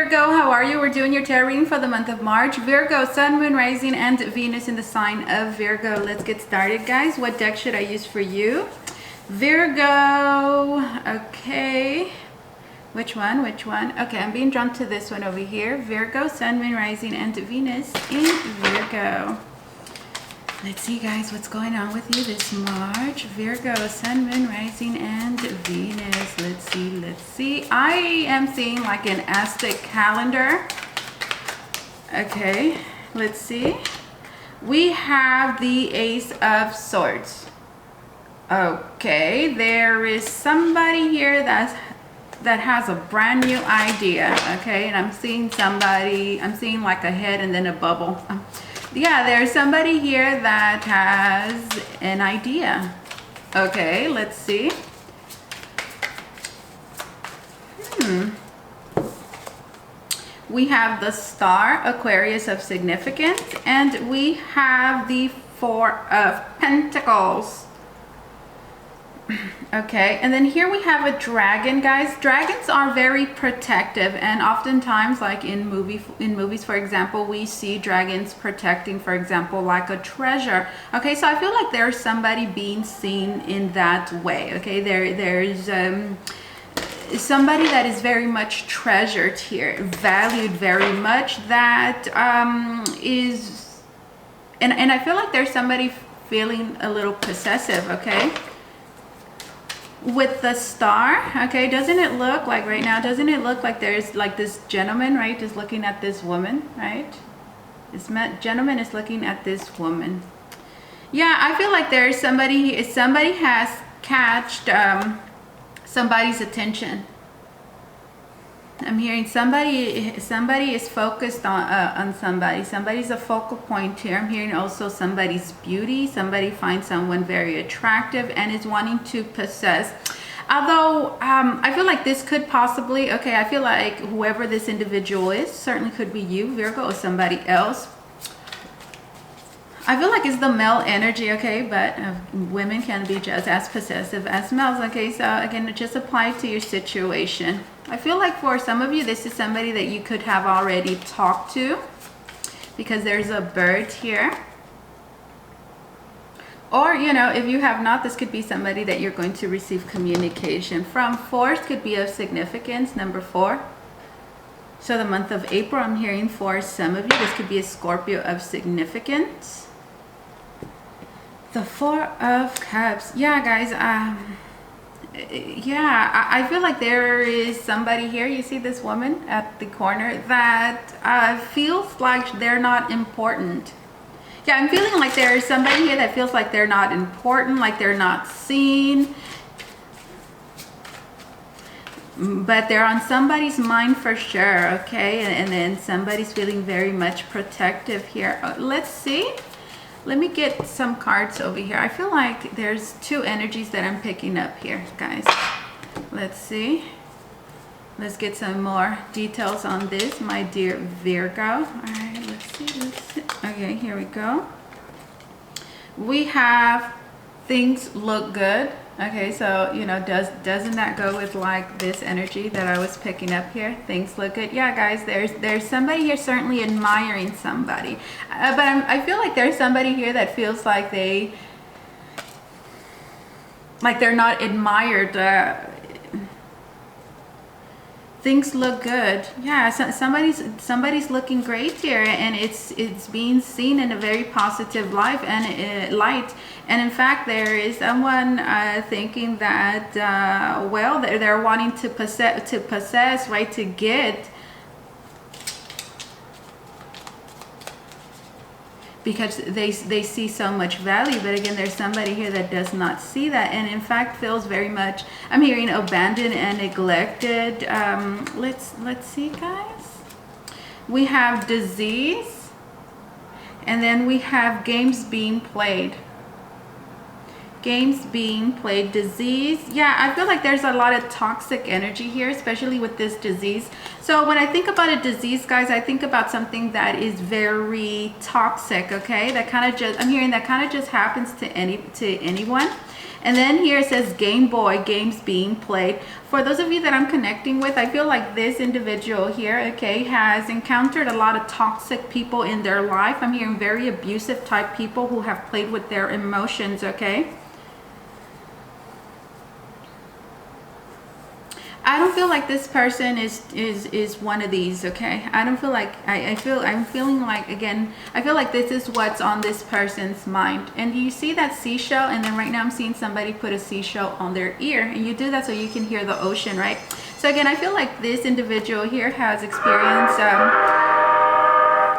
Virgo, how are you? We're doing your tarot reading for the month of March. Virgo, Sun, Moon, Rising, and Venus in the sign of Virgo. Let's get started, guys. What deck should I use for you? Virgo. Okay. Which one? Which one? Okay, I'm being drawn to this one over here. Virgo, Sun, Moon, Rising, and Venus in Virgo. Let's see, guys, what's going on with you this March. Virgo, Sun, Moon, Rising, and Venus. Let's see, let's see. I am seeing like an Aztec calendar. Okay, let's see. We have the Ace of Swords. Okay, there is somebody here that has a brand new idea. Okay, and I'm seeing somebody, I'm seeing like a head and then a bubble. Yeah, there's somebody here that has an idea. Okay, let's see. We have the Star, Aquarius of significance, and we have the Four of Pentacles. Okay, and then here we have a dragon, guys. Dragons are very protective, and oftentimes, like in movies, for example, we see dragons protecting, for example, like a treasure. Okay, so I feel like there's somebody being seen in that way. Okay, there's somebody that is very much treasured here, valued very much, that is, and I feel like there's somebody feeling a little possessive. Okay, with the Star. Okay, doesn't it look like right now, doesn't it look like there's like this gentleman, right, is looking at this woman, right? This gentleman is looking at this woman. Yeah, I feel like there's somebody has catched somebody's attention. I'm hearing somebody is focused on somebody. Somebody's a focal point here. I'm hearing also somebody's beauty. Somebody finds someone very attractive and is wanting to possess. Although I feel like this could possibly, okay, I feel like whoever this individual is certainly could be you, Virgo, or somebody else. I feel like it's the male energy, okay, but women can be just as possessive as males. Okay, so again, just apply it to your situation. I feel like for some of you, this is somebody that you could have already talked to, because there's a bird here. Or, you know, if you have not, this could be somebody that you're going to receive communication from. Fourth could be of significance, number 4. So the month of April, I'm hearing for some of you, this could be a Scorpio of significance. The Four of Cups. Yeah, guys, yeah, I feel like there is somebody here. You see this woman at the corner that feels like they're not important. Yeah, I'm feeling like there is somebody here that feels like they're not important, like they're not seen. But they're on somebody's mind for sure, okay? And then somebody's feeling very much protective here. Let's see. Let me get some cards over here. I feel like there's two energies that I'm picking up here, guys. Let's see. Let's get some more details on this, my dear Virgo. All right, let's see. Okay, here we go. We have things look good. Okay, so, you know, doesn't that go with like this energy that I was picking up here? Things look good. Yeah, guys, there's somebody here certainly admiring somebody. But I feel like there's somebody here that feels like they're not admired. Things look good. Yeah, so somebody's looking great here, and it's being seen in a very positive light. And in fact, there is someone thinking that well, they're wanting to possess, right, to get, because they see so much value. But again, there's somebody here that does not see that, and in fact feels very much, I'm hearing, abandoned and neglected. Let's see, guys. We have disease, and then we have games being played. Games being played, disease. Yeah, I feel like there's a lot of toxic energy here, especially with this disease. So when I think about a disease, guys, I think about something that is very toxic, okay? That kind of just, I'm hearing that kind of just happens to anyone. And then here it says Game Boy, games being played. For those of you that I'm connecting with, I feel like this individual here, okay, has encountered a lot of toxic people in their life. I'm hearing very abusive type people who have played with their emotions, okay? I don't feel like this person is one of these, okay? I don't feel like, I'm feeling like, again, I feel like this is what's on this person's mind. And you see that seashell, and then right now I'm seeing somebody put a seashell on their ear, and you do that so you can hear the ocean, right? So again, I feel like this individual here has experienced,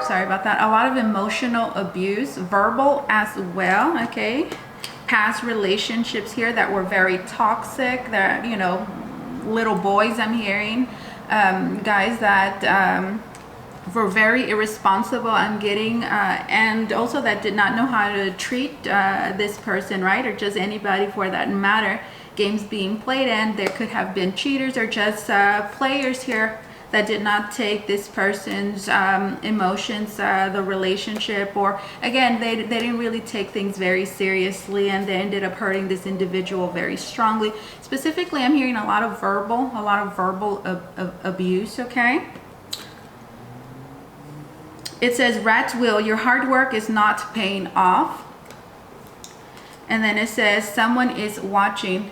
sorry about that, a lot of emotional abuse, verbal as well, okay? Past relationships here that were very toxic, that, you know, little boys I'm hearing, guys that were very irresponsible, I'm getting, and also that did not know how to treat this person, right? Or just anybody for that matter. Games being played, and there could have been cheaters or just players here that did not take this person's emotions, the relationship, or again, they didn't really take things very seriously, and they ended up hurting this individual very strongly. Specifically, I'm hearing a lot of verbal abuse, okay? It says, Rat's Wheel, your hard work is not paying off. And then it says, someone is watching.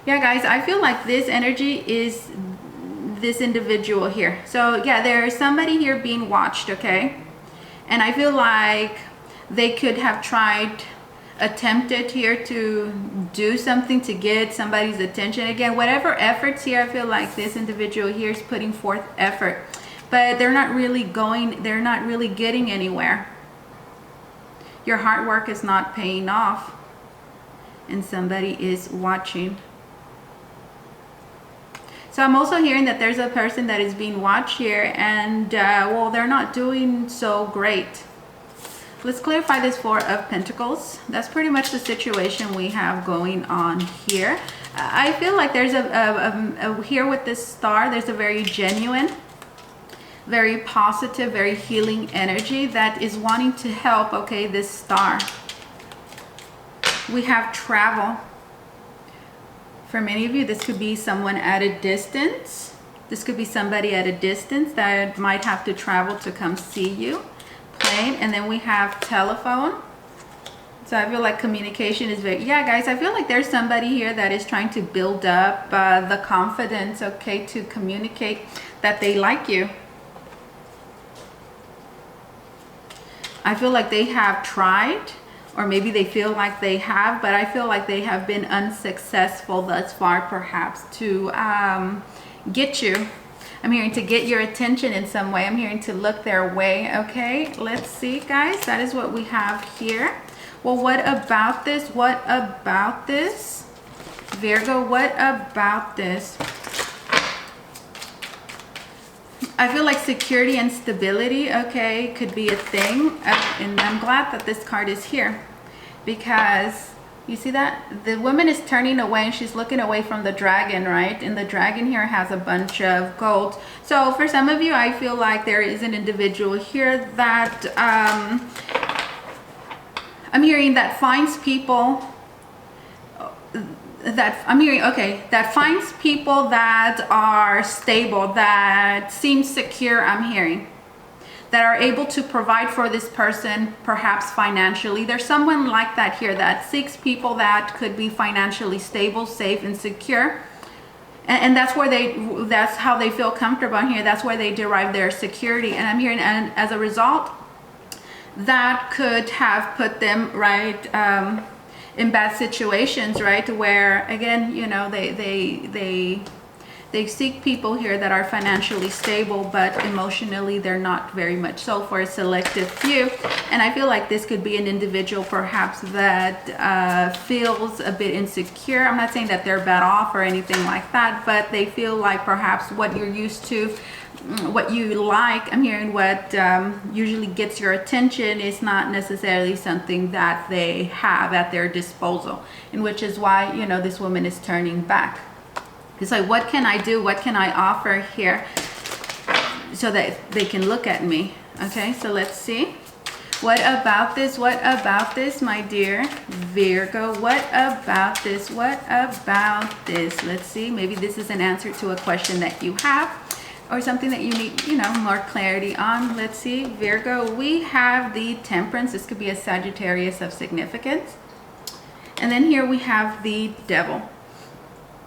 Yeah, guys, I feel like this energy is this individual here. So yeah, there's somebody here being watched, okay? And I feel like they could have attempted here to do something to get somebody's attention. Again, whatever efforts here, I feel like this individual here is putting forth effort, but they're not really getting anywhere. Your hard work is not paying off, and somebody is watching. So I'm also hearing that there's a person that is being watched here, and well, they're not doing so great. Let's clarify this Four of Pentacles. That's pretty much the situation we have going on here. I feel like there's here with this star, there's a very genuine, very positive, very healing energy that is wanting to help, okay, this star. We have travel. For many of you, this could be someone at a distance. This could be somebody at a distance that might have to travel to come see you. Plane. And then we have telephone. So I feel like communication is very, yeah, guys, I feel like there's somebody here that is trying to build up the confidence, okay, to communicate that they like you. I feel like they have tried, or maybe they feel like they have, but I feel like they have been unsuccessful thus far, perhaps, to get you. I'm hearing to get your attention in some way. I'm hearing to look their way, okay? Let's see, guys. That is what we have here. Well, what about this? What about this? Virgo, what about this? I feel like security and stability, okay, could be a thing. And I'm glad that this card is here, because you see that the woman is turning away and she's looking away from the dragon, right? And the dragon here has a bunch of gold. So for some of you, I feel like there is an individual here that I'm hearing that finds people that I'm hearing, okay, that finds people that are stable, that seem secure. I'm hearing that are able to provide for this person, perhaps financially. There's someone like that here that seeks people that could be financially stable, safe, and secure. And that's where that's how they feel comfortable here. That's where they derive their security. And I'm hearing, and as a result, that could have put them right in bad situations, right? Where again, you know, they seek people here that are financially stable, but emotionally they're not very much so, for a selective few. And I feel like this could be an individual perhaps that feels a bit insecure. I'm not saying that they're bad off or anything like that, but they feel like perhaps what you're used to, what you like, I'm hearing what usually gets your attention is not necessarily something that they have at their disposal, and which is why, you know, this woman is turning back. It's like, what can I do? What can I offer here so that they can look at me? Okay, so let's see. What about this? What about this, my dear Virgo? What about this? What about this? Let's see. Maybe this is an answer to a question that you have or something that you need, you know, more clarity on. Let's see. Virgo, we have the Temperance. This could be a Sagittarius of significance. And then here we have the Devil.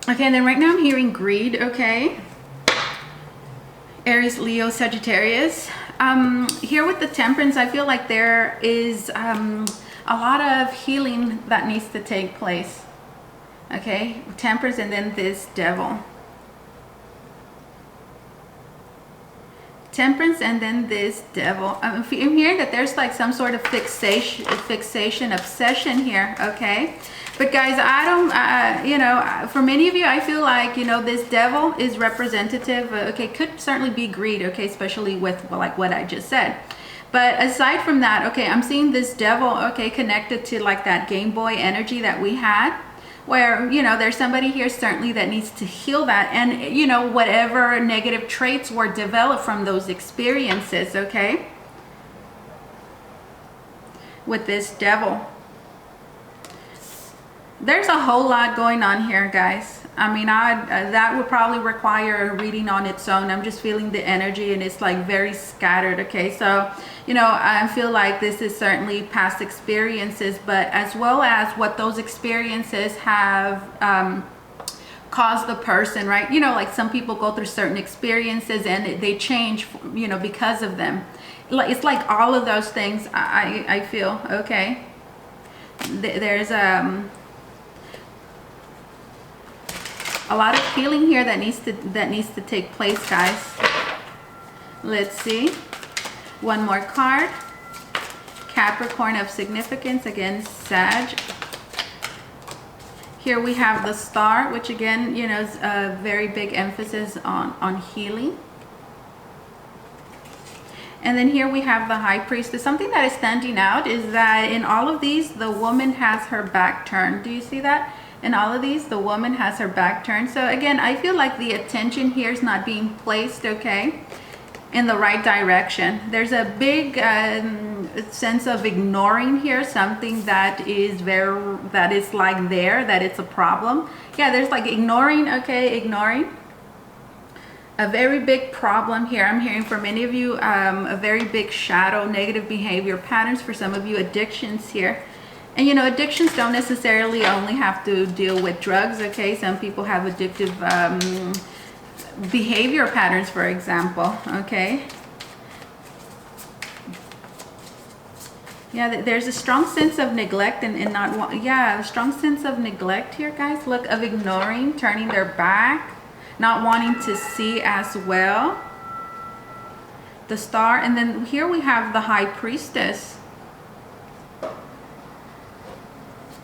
Okay, and then right now I'm hearing greed, okay? Aries, Leo, Sagittarius. Here with the Temperance, I feel like there is a lot of healing that needs to take place. Okay, Temperance and then this Devil. Temperance and then this Devil. I'm hearing that there's like some sort of fixation, obsession here, okay? But guys, I don't, you know, for many of you, I feel like, you know, this Devil is representative, okay, could certainly be greed, okay, especially with like what I just said. But aside from that, okay, I'm seeing this Devil, okay, connected to like that Game Boy energy that we had, where, you know, there's somebody here certainly that needs to heal that, and, you know, whatever negative traits were developed from those experiences, okay, with this Devil. There's a whole lot going on here, guys. I mean, that would probably require a reading on its own. I'm just feeling the energy and it's like very scattered, okay? So, you know, I feel like this is certainly past experiences, but as well as what those experiences have caused the person, right? You know, like some people go through certain experiences and they change, you know, because of them. It's like all of those things, I feel, okay? There's a lot of healing here that needs to take place, guys. Let's see. One more card. Capricorn of significance, again, Sag. Here we have the Star, which again, you know, is a very big emphasis on healing. And then here we have the High Priestess. Something that is standing out is that in all of these, the woman has her back turned. Do you see that? In all of these, the woman has her back turned. So again, I feel like the attention here is not being placed, okay, in the right direction. There's a big sense of ignoring here, something that is like that it's a problem. Yeah, there's like ignoring, okay, ignoring. A very big problem here. I'm hearing for many of you, a very big shadow, negative behavior patterns. For some of you, addictions here. And, you know, addictions don't necessarily only have to deal with drugs, okay? Some people have addictive behavior patterns, for example, okay? Yeah, there's a strong sense of neglect and not, yeah, a strong sense of neglect here, guys. Look, of ignoring, turning their back, not wanting to see as well. The Star, and then here we have the High Priestess.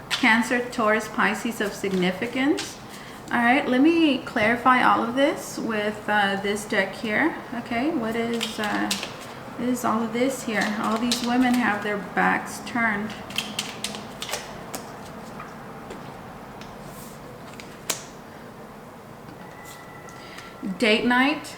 Cancer, Taurus, Pisces of significance. All right, let me clarify all of this with this deck here. Okay, what is all of this here? All these women have their backs turned. Date night.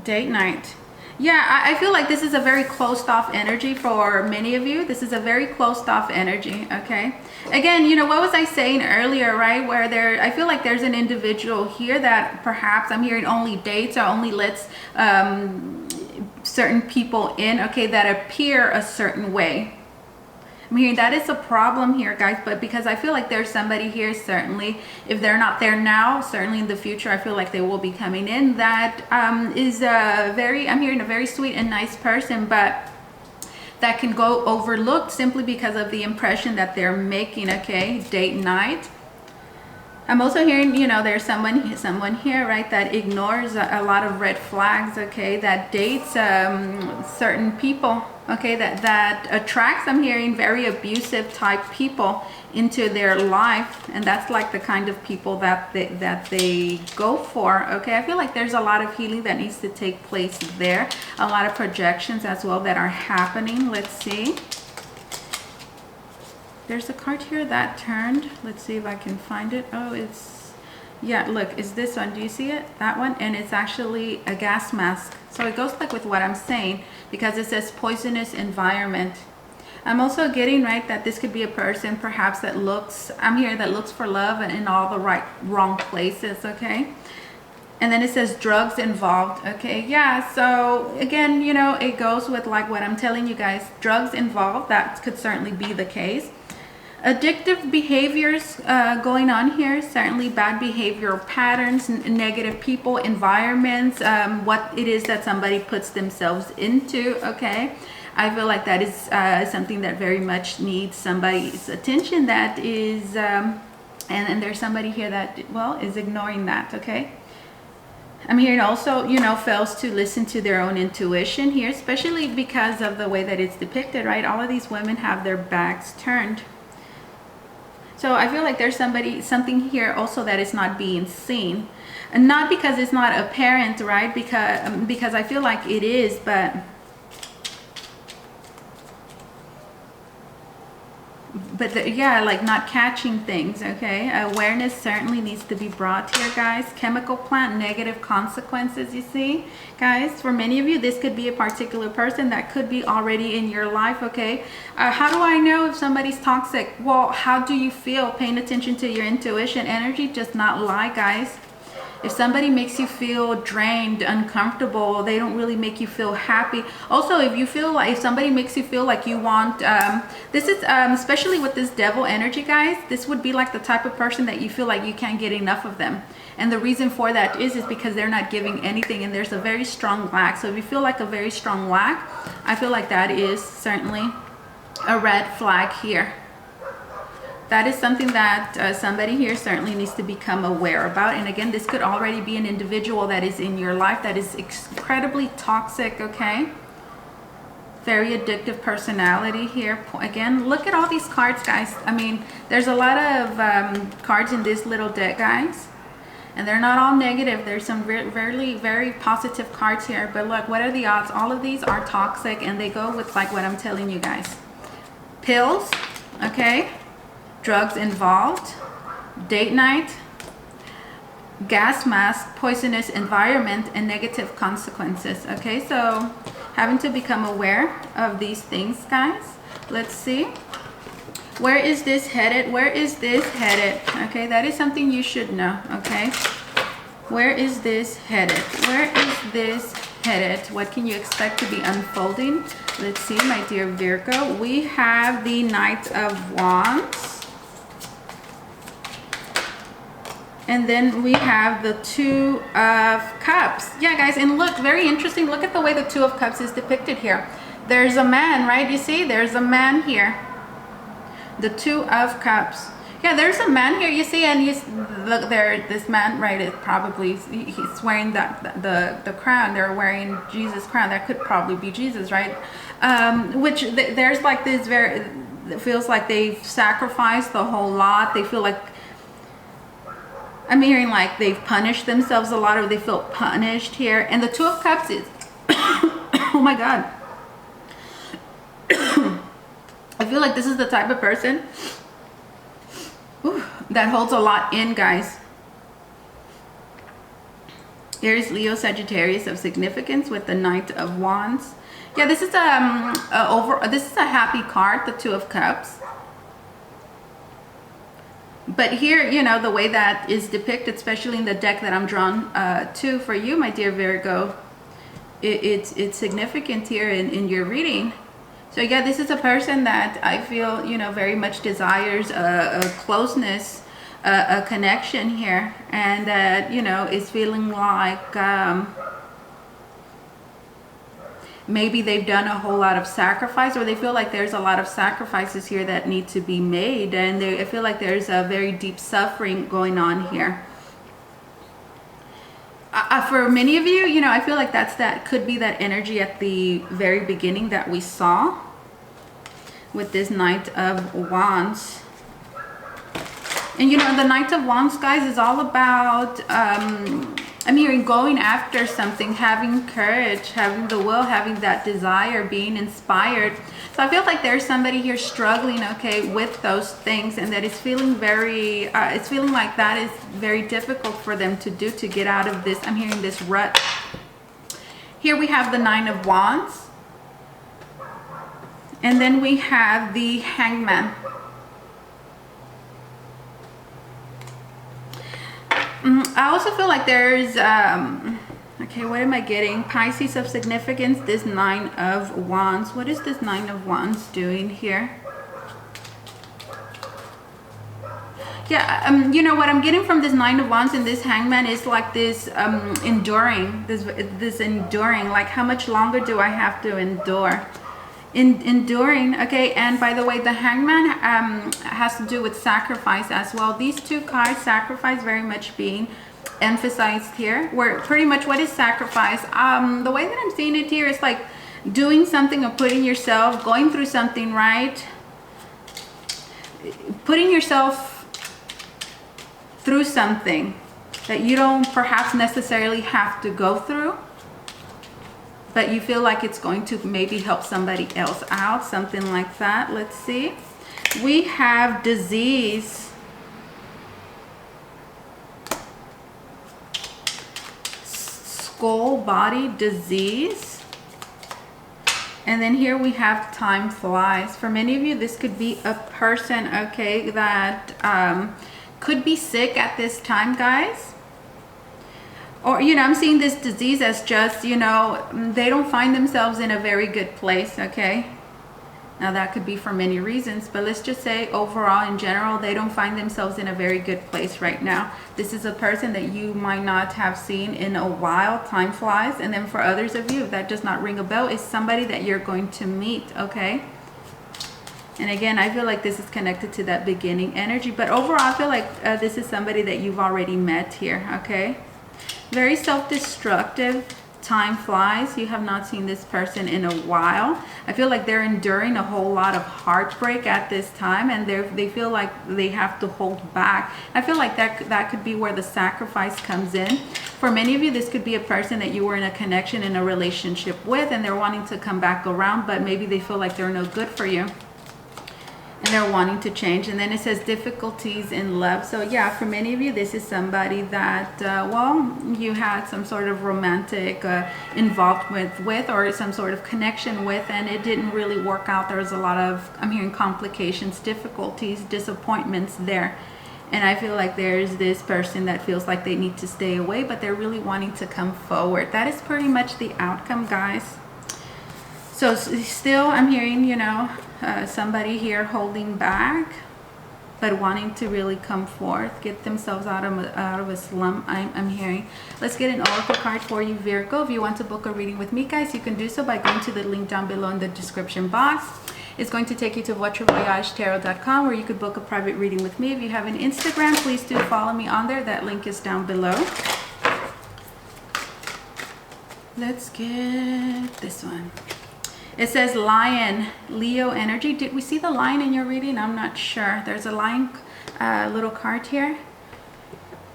Date night. Yeah, I feel like this is a very closed off energy for many of you. This is a very closed off energy, okay? Again, you know, what was I saying earlier, right? Where I feel like there's an individual here that perhaps I'm hearing only dates or only lets certain people in, okay, that appear a certain way. I'm hearing that is a problem here, guys, but because I feel like there's somebody here, certainly, if they're not there now, certainly in the future, I feel like they will be coming in, that is I'm hearing a very sweet and nice person, but that can go overlooked simply because of the impression that they're making, okay? Date night. I'm also hearing, you know, there's someone here, right, that ignores a lot of red flags, okay, that dates certain people, okay, that attracts, I'm hearing, very abusive type people into their life, and that's like the kind of people that they go for, okay? I feel like there's a lot of healing that needs to take place there, a lot of projections as well that are happening. Let's see. There's a card here that turned. Let's see if I can find it. Oh, Yeah, look, is this one, do you see it? That one, and it's actually a gas mask. So it goes like with what I'm saying, because it says poisonous environment. I'm also getting, right, that this could be a person perhaps that looks, I'm here, that looks for love and in all the wrong places, okay? And then it says drugs involved, okay? Yeah, so again, you know, it goes with like what I'm telling you guys, drugs involved, that could certainly be the case. Addictive behaviors going on here, certainly bad behavioral patterns, negative people, environments, what it is that somebody puts themselves into, okay? I feel like that is something that very much needs somebody's attention, that is, and there's somebody here that, well, is ignoring that, okay? I'm hearing also, you know, fails to listen to their own intuition here, especially because of the way that it's depicted, right? All of these women have their backs turned. So I feel like there's something here also that is not being seen, and not because it's not apparent, right? Because I feel like it is, but yeah, like not catching things, okay? Awareness certainly needs to be brought here, guys. Chemical plant, negative consequences, you see? Guys, for many of you, this could be a particular person that could be already in your life, okay? How do I know if somebody's toxic? Well, how do you feel? Paying attention to your intuition. Energy does not lie, guys. If somebody makes you feel drained, uncomfortable, they don't really make you feel happy. Also, if you feel like, if somebody makes you feel like you want, this is, especially with this devil energy, guys, this would be like the type of person that you feel like you can't get enough of them. And the reason for that is because they're not giving anything, and there's a very strong lack. So if you feel like a very strong lack, I feel like that is certainly a red flag here. That is something that somebody here certainly needs to become aware about. And again, this could already be an individual that is in your life that is incredibly toxic, okay? Very addictive personality here. Again, look at all these cards, guys. I mean, there's a lot of cards in this little deck, guys. And they're not all negative. There's some very positive cards here. But look, what are the odds? All of these are toxic, and they go with like what I'm telling you guys. Pills, okay? Drugs involved, date night, gas mask, poisonous environment, and negative consequences. Okay, so having to become aware of these things, guys. Let's see. Where is this headed? Where is this headed? Okay, that is something you should know. Okay, where is this headed? Where is this headed? What can you expect to be unfolding? Let's see, my dear Virgo. We have the Knight of Wands. And then we have the Two of Cups. Yeah, guys, and look, very interesting. Look at the way the Two of Cups is depicted here. There's a man, right? You see, there's a man here. The Two of Cups. Yeah, there's a man here, you see, and he's, look there, this man, right, it probably, he's wearing the crown. They're wearing Jesus' crown. That could probably be Jesus, right? Which there's like this it feels like they've sacrificed the whole lot. They feel like, I'm hearing like they've punished themselves a lot, or they feel punished here. And the Two of Cups is, oh my God. I feel like this is the type of person that holds a lot in, guys. Aries, Leo, Sagittarius of significance with the Knight of Wands. Yeah, this is this is a happy card, the Two of Cups. But here, you know, the way that is depicted, especially in the deck that I'm drawn to for you, my dear Virgo, it's significant here in your reading. So yeah, this is a person that I feel, you know, very much desires a closeness, a connection here, and that, you know, is feeling like maybe they've done a whole lot of sacrifice, or they feel like there's a lot of sacrifices here that need to be made, and I feel like there's a very deep suffering going on here. For many of you, you know, I feel like that could be that energy at the very beginning that we saw with this Knight of Wands. And you know, the Knight of Wands, guys, is all about, I'm hearing going after something, having courage, having the will, having that desire, being inspired. So I feel like there's somebody here struggling, okay, with those things, and that is feeling very, it's feeling like that is very difficult for them to do, to get out of this. I'm hearing this rut. Here we have the Nine of Wands. And then we have the Hangman. I also feel like there's, okay, what am I getting? Pisces of significance, this Nine of Wands. What is this Nine of Wands doing here? Yeah, you know what I'm getting from this Nine of Wands and this Hangman is like this enduring, this enduring, like how much longer do I have to endure? Enduring, okay. And by the way, the Hangman has to do with sacrifice as well. These two cards, sacrifice, very much being emphasized here. Where pretty much, what is sacrifice? The way that I'm seeing it here is like doing something or putting yourself, going through something, right? Putting yourself through something that you don't perhaps necessarily have to go through, but you feel like it's going to maybe help somebody else out, something like that. Let's see. We have disease. Skull, body, disease. And then here we have time flies. For many of you, this could be a person, okay, that could be sick at this time, guys. Or, you know, I'm seeing this disease as just, you know, they don't find themselves in a very good place, okay? Now, that could be for many reasons, but let's just say overall, in general, they don't find themselves in a very good place right now. This is a person that you might not have seen in a while. Time flies. And then for others of you, if that does not ring a bell, is somebody that you're going to meet, okay? And again, I feel like this is connected to that beginning energy. But overall, I feel like this is somebody that you've already met here, okay? Very self-destructive. Time flies. You have not seen this person in a while. I feel like they're enduring a whole lot of heartbreak at this time, and they feel like they have to hold back. I feel like that could be where the sacrifice comes in. For many of you, this could be a person that you were in a connection, in a relationship with, and they're wanting to come back around, but maybe they feel like they're no good for you. And they're wanting to change. And then it says difficulties in love. So yeah, for many of you, this is somebody that, well, you had some sort of romantic involvement with, or some sort of connection with, and it didn't really work out. There was a lot of, I'm hearing complications, difficulties, disappointments there. And I feel like there's this person that feels like they need to stay away, but they're really wanting to come forward. That is pretty much the outcome, guys. So still, I'm hearing, you know, somebody here holding back, but wanting to really come forth, get themselves out of a slump. I'm hearing. Let's get an oracle card for you, Virgo. If you want to book a reading with me, guys, you can do so by going to the link down below in the description box. It's going to take you to VotreVoyageTarot.com, where you could book a private reading with me. If you have an Instagram, please do follow me on there. That link is down below. Let's get this one. It says Lion, Leo energy. Did we see the lion in your reading? I'm not sure. There's a lion little card here.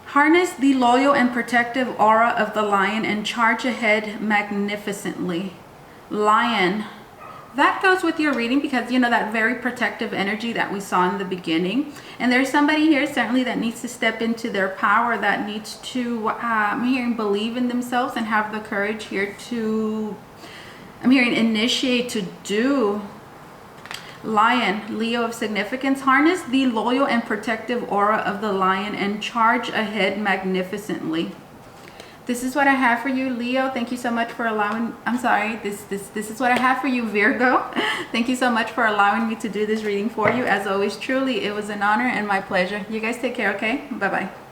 Harness the loyal and protective aura of the lion and charge ahead magnificently. Lion. That goes with your reading because, you know, that very protective energy that we saw in the beginning. And there's somebody here certainly that needs to step into their power, that needs to, I'm hearing, believe in themselves and have the courage here to, I'm hearing, initiate, to do. Lion, Leo of significance. Harness the loyal and protective aura of the lion and charge ahead magnificently. This is what I have for you, Leo. Thank you so much for allowing, I'm sorry, this is what I have for you, Virgo. Thank you so much for allowing me to do this reading for you. As always, truly, it was an honor and my pleasure. You guys take care, okay? Bye-bye.